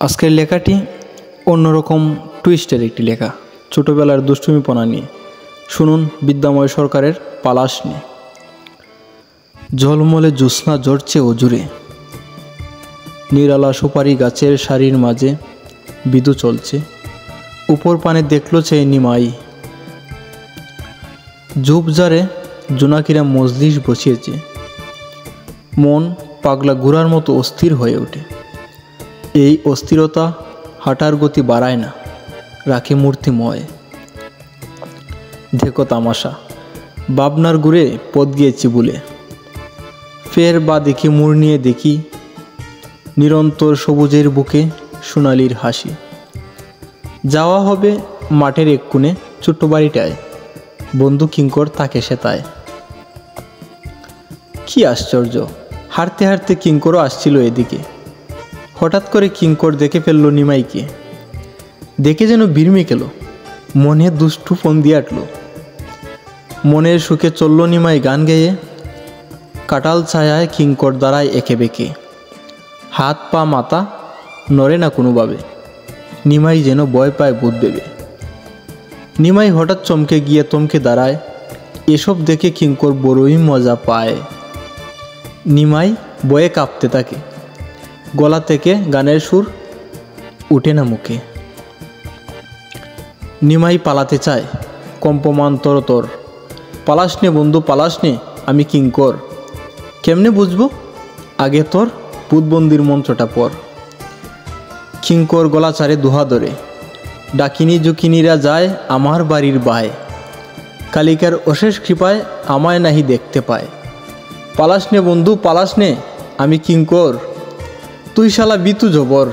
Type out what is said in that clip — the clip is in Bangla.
আজকের লেখাটি অন্যরকম টুইস্টের একটি লেখা, ছোটোবেলার দুষ্টুমিপনা নিয়ে। শুনুন বিদ্যাময় সরকারের পালাশ নিয়ে। ঝলমলে জ্যোৎস্না ঝরছে অজুরে, নিরালা সুপারি গাছের সারির মাঝে বিদু চলছে। উপর পানে দেখল চেয়ে নিমাই, ঝোপঝাড়ে জোনাকিরা মজলিস বসিয়েছে। মন পাগলা ঘোড়ার মতো অস্থির হয়ে ওঠে। এই অস্থিরতা হাঁটার গতি বাড়ায় না, রাখে মূর্তিময়। দেখো তামাশা, ভাবনার ঘুরে পথ গিয়েছি বলে। ফের বা দেখি মুড় নিয়ে দেখি, নিরন্তর সবুজের বুকে সোনালির হাসি। যাওয়া হবে মাঠের এক কোণে ছোট্ট বাড়িটায়, বন্ধু কিঙ্কর তাকে সেতায়। কি আশ্চর্য, হাঁটতে হাঁটতে কিঙ্করও আসছিল এদিকে। হঠাৎ করে কিঙ্কর দেখে ফেলল নিমাইকে। দেখে যেন বিড়মি গেল, মনে দুষ্টু ফন্দি আটল। মনের সুখে চলল নিমাই গান গেয়ে। কাটাল ছায়ায় কিঙ্কর দাঁড়ায় এঁকে বেঁকে, হাত পা মাথা নড়ে না কোনোভাবে। নিমাই যেন ভয় পায় ভূত ভেবে। নিমাই হঠাৎ চমকে গিয়ে থমকে দাঁড়ায়। এসব দেখে কিঙ্কর বড়ই মজা পায়। নিমাই ভয়ে কাঁপতে থাকে, গলা থেকে গানের সুর উঠে না মুখে। নিমাই পালাতে চায়, কম্পমান তরতর। পালাস নে বন্ধু, পালাস নে, আমি কিঙ্কর। কেমনে বুঝবো? আগে তোর ভূতবন্দির মন্ত্রটা পর। কিঙ্কর গলা ছাড়ে দুহা ধরে, ডাকিনী জুকিনীরা যায় আমার বাড়ির বায়। কালিকার অশেষ কৃপায় আমায় নাহি দেখতে পায়। পালাস নে বন্ধু, পালাস নে, আমি কিঙ্কর। তুই শালা বিতু জবর।